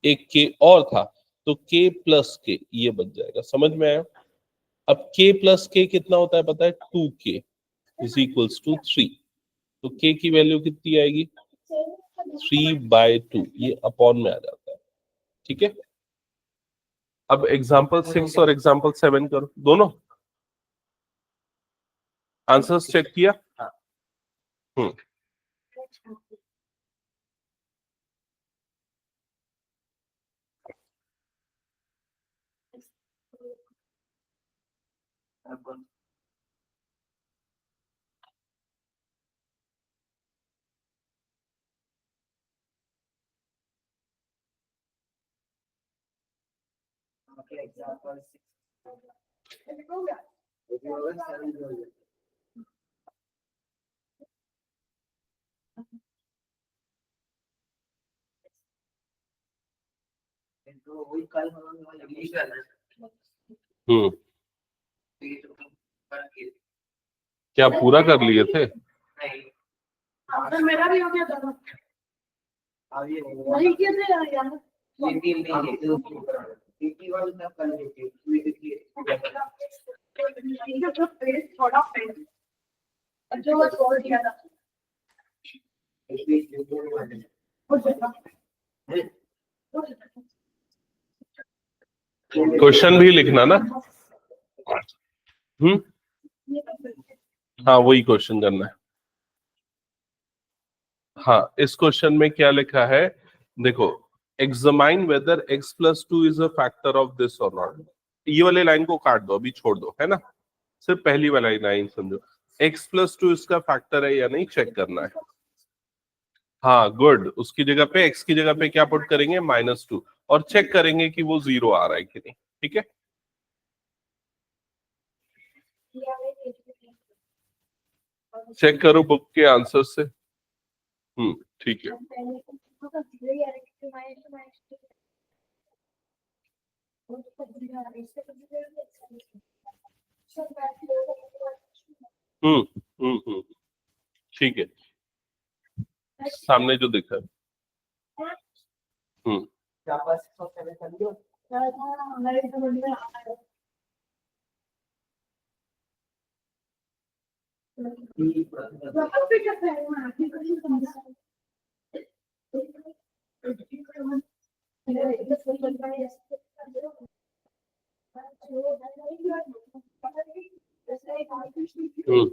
एक के और था, तो k प्लस के ये बच जाएगा। समझ में आया? अब k प्लस के कितना होता है पता है, 2k इज इक्वल्स टू 3। तो k की वैल्यू कितनी आएगी, 3/2, ये अपॉन में आ जाता है। ठीक है, अब एग्जाम्पल 6 और एग्जाम्पल 7 करो, दोनों आंसर्स चेक किया। हम्म
Okay, example 6. If you over 7 तो वही कल हम लोग इंग्लिश का ना
हम्म
पर के
क्या पूरा कर लिए थे?
नहीं
तो मेरा भी हो गया था,
अब ये
वही किए थे यार।
नहीं नहीं तो 81 तक कर लेते
थोड़ा पेन जो वो छोड़ दिया था
क्वेश्चन भी लिखना ना। हम्म हाँ वही क्वेश्चन करना है। हाँ इस क्वेश्चन में क्या लिखा है, देखो, examine whether x+2 is a factor of this और नॉट। ये वाले लाइन को काट दो, अभी छोड़ दो, है ना, सिर्फ पहली वाली लाइन समझो, x+2 इसका फैक्टर है या नहीं चेक करना है। हाँ गुड, उसकी जगह पे x की जगह पे क्या पुट करेंगे, -2, और चेक करेंगे कि वो 0 आ रहा है कि नहीं। ठीक है, चेक करो बुक के आंसर से। ठीक है। हम्म हम्म ठीक है, सामने जो दिखा है।
क्या बस 7 कर लियो
हमारे समझ में आ रहा है।
हम्म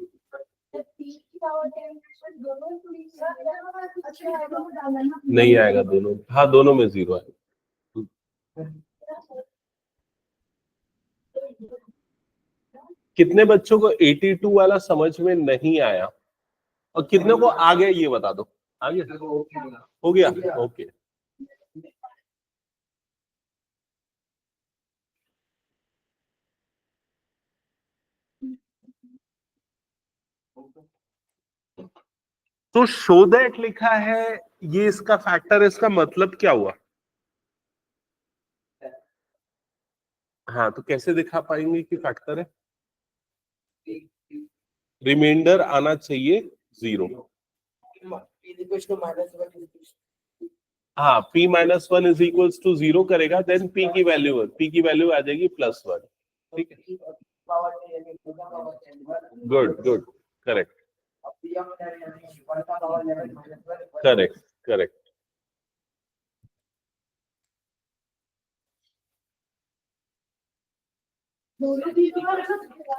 नहीं आएगा दोनों, हाँ दोनों में 0 है। कितने बच्चों को 82 वाला समझ में नहीं आया और कितने को आ गया ये बता दो। आ गया, हो गया, ओके। तो शो दैट लिखा है, ये इसका फैक्टर है, इसका मतलब क्या हुआ? हाँ तो कैसे दिखा पाएंगे कि फैक्टर है? रिमाइंडर आना चाहिए 0। हाँ p-1 इज इक्वल्स टू 0 करेगा, देन p की वैल्यू आ जाएगी +1। ठीक है, good good, correct correct correct.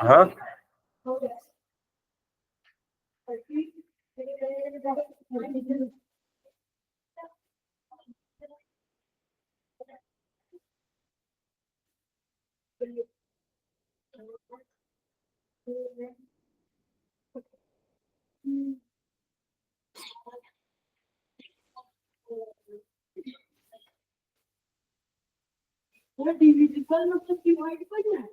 हाँ
डिविजिबल मतलब डिवाइड करना है।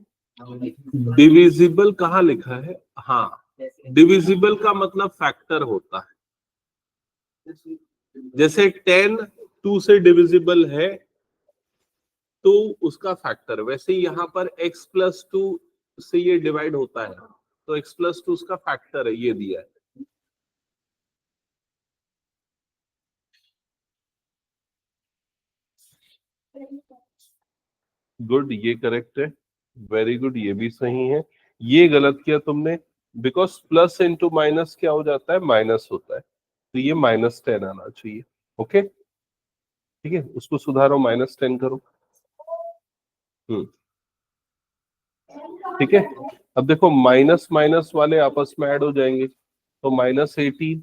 डिविजिबल कहाँ लिखा है? हाँ, डिविजिबल का मतलब फैक्टर होता है। जैसे 10 2 से डिविजिबल है तो उसका फैक्टर, वैसे ही यहाँ पर x प्लस 2 से ये डिवाइड होता है तो x प्लस 2 उसका फैक्टर है, ये दिया है। गुड, ये करेक्ट है, वेरी गुड, ये भी सही है। ये गलत किया तुमने, बिकॉज प्लस इंटू माइनस क्या हो जाता है? माइनस होता है, तो ये -10 आना चाहिए। ओके, ठीक है, उसको सुधारो, -10 करो। ठीक है, अब देखो माइनस माइनस वाले आपस में ऐड हो जाएंगे तो -18,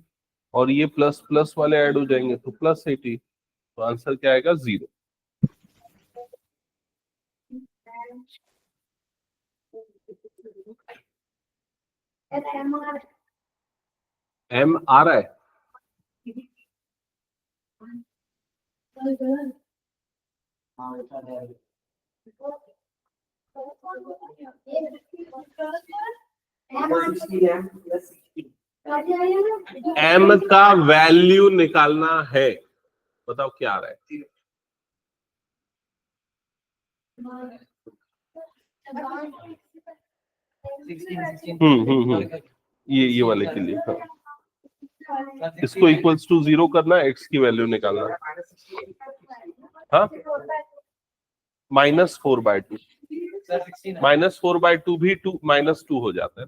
और ये प्लस प्लस वाले ऐड हो जाएंगे तो +18, तो आंसर क्या आएगा? 0। M आ रहा है? M का वैल्यू निकालना है, बताओ क्या आ रहा है? ये वाले के लिए, हाँ, इसको इक्वल्स टू 0 करना, x की वैल्यू निकालना। हाँ, -4/2, -4/2 भी -2 हो जाता है।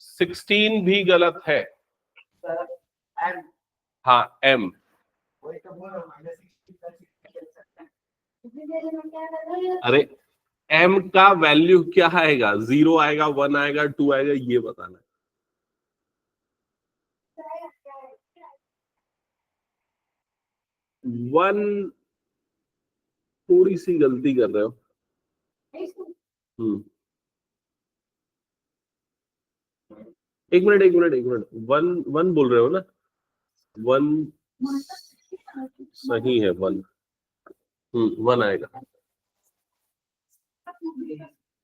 16 भी गलत है। हाँ, m, अरे m का वैल्यू क्या आएगा? 0 आएगा, 1 आएगा, 2 आएगा, ये बताना है। वन थोड़ी सी गलती कर रहे हो। एक मिनट, वन बोल रहे हो ना? 1 सही है, 1 आएगा।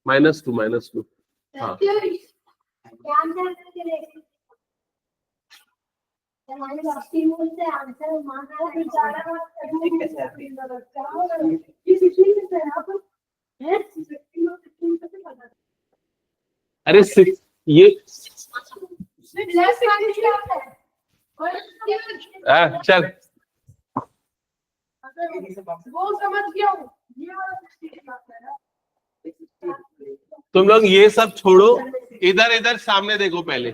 -2 हाँ, अरे ये चल,
वो समझ गया हूँ।
तुम लोग ये सब छोड़ो, इधर इधर सामने देखो पहले।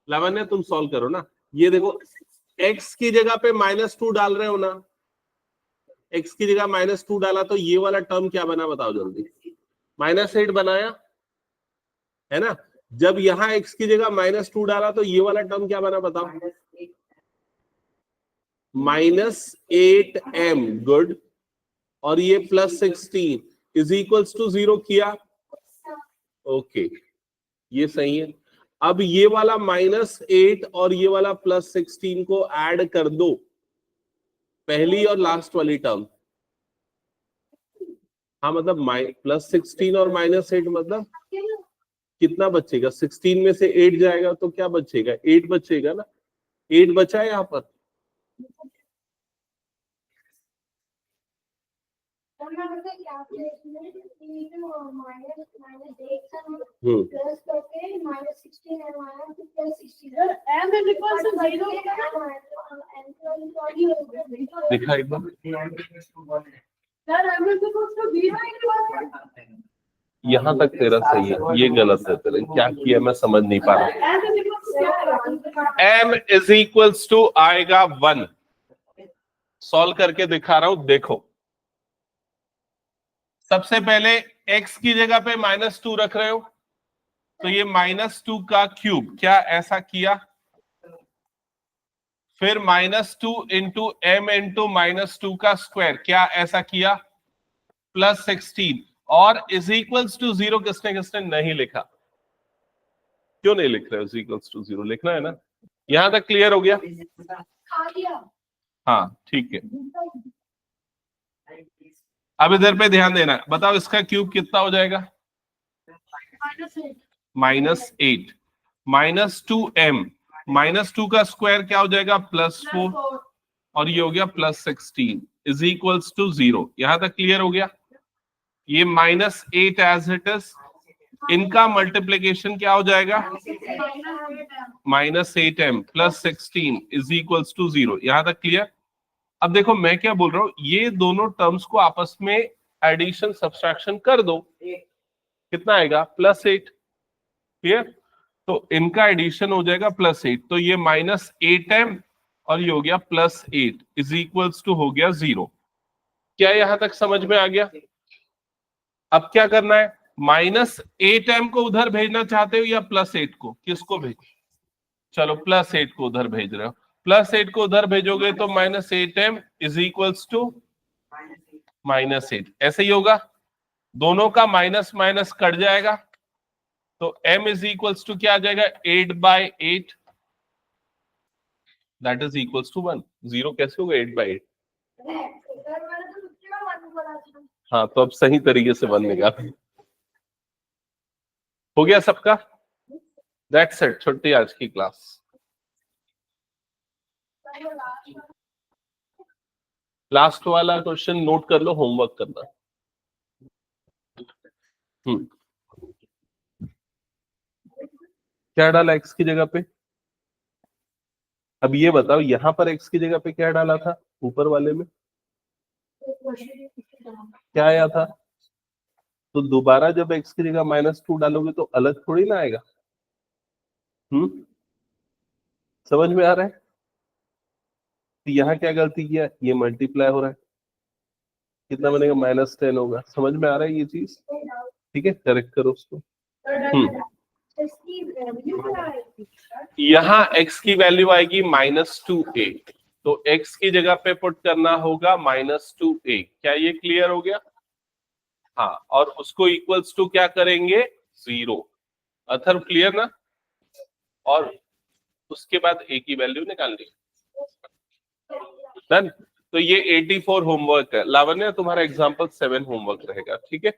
लावण्य, तुम सॉल्व करो ना। ये देखो, x की जगह पे -2 डाल रहे हो ना, x की जगह -2 डाला तो ये वाला टर्म क्या बना, बताओ जल्दी। -8 बनाया है ना? जब यहाँ x की जगह -2 डाला तो ये वाला टर्म क्या बना, बताओ। -8m, गुड, और ये +16 इज इक्वल्स टू 0 किया। ओके, ये सही है। अब ये वाला -8 और ये वाला +16 को ऐड कर दो, पहली और लास्ट वाली टर्म। हाँ, मतलब +16 और -8 मतलब कितना बचेगा? 16 में से 8 जाएगा तो क्या बचेगा? 8 बचेगा ना, 8 बचा है यहाँ पर। दिखा एक बार, यहाँ तक तेरा सही है, ये गलत है तेरा। क्या किया मैं समझ नहीं पा रहा। m इज इक्वल्स टू आएगा 1। सॉल्व करके दिखा रहा हूं, देखो। सबसे पहले x की जगह पे -2 रख रहे हो तो ये -2 का क्यूब, क्या ऐसा किया? फिर -2 इंटू m इंटू -2 का स्क्वायर, क्या ऐसा किया? +16, और इज इक्वल्स टू 0 किसने किसने नहीं लिखा? क्यों नहीं लिख रहे हो? इज इक्वल्स टू 0 लिखना है ना। यहां तक क्लियर हो गया?
खा लिया।
हाँ ठीक है। अब इधर पे ध्यान देना, बताओ इसका क्यूब कितना हो जाएगा? -8 -2m -2 का स्क्वायर क्या हो जाएगा? +4 और ये हो गया +16 इज इक्वल्स टू 0। यहां तक क्लियर हो गया? ये -8 एज इट इज, इनका मल्टीप्लीकेशन क्या हो जाएगा? -8m +16 is equals to 0। यहां तक क्लियर? अब देखो मैं क्या बोल रहा हूं, ये दोनों टर्म्स को आपस में एडिशन सब्सट्रैक्शन कर दो, कितना आएगा? +8। क्लियर? तो इनका एडिशन हो जाएगा +8, तो ये -8m और ये हो गया +8 इज इक्वल्स टू हो गया 0। क्या यहां तक समझ में आ गया? अब क्या करना है? -8m को उधर भेजना चाहते हो या +8 को? किसको भेज? चलो +8 को उधर भेज रहे हो। +8 को उधर भेजोगे तो -8m इज इक्वल्स टू -8, ऐसे ही होगा। दोनों का माइनस माइनस कट जाएगा, तो m इज इक्वल्स टू क्या आ जाएगा? 8/8 दैट इज इक्वल्स टू 1। 0 कैसे होगा 8/8? हाँ तो अब सही तरीके से 1 निकाल। हो गया सबका? दैट्स इट, छुट्टी आज की क्लास। लास्ट वाला क्वेश्चन नोट कर लो, होमवर्क करना। क्या डाला x की जगह पे? अब ये बताओ यहां पर x की जगह पे क्या डाला था? ऊपर वाले में क्या आया था? तो दोबारा जब x की जगह -2 डालोगे तो अलग थोड़ी ना आएगा। समझ में आ रहा है? तो यहाँ क्या गलती किया? ये मल्टीप्लाई हो रहा है, कितना बनेगा? -10 होगा। समझ में आ रहा है ये चीज? ठीक है, करेक्ट करो उसको। यहाँ x की वैल्यू आएगी -2a, तो x की जगह पे पुट करना होगा -2a। क्या ये क्लियर हो गया? हाँ, और उसको इक्वल्स टू क्या करेंगे? 0। अथर्व क्लियर ना? और उसके बाद a की वैल्यू निकालनी। डन। तो ये 84 होमवर्क है। लावण्य तुम्हारा एग्जाम्पल 7 होमवर्क रहेगा, ठीक है?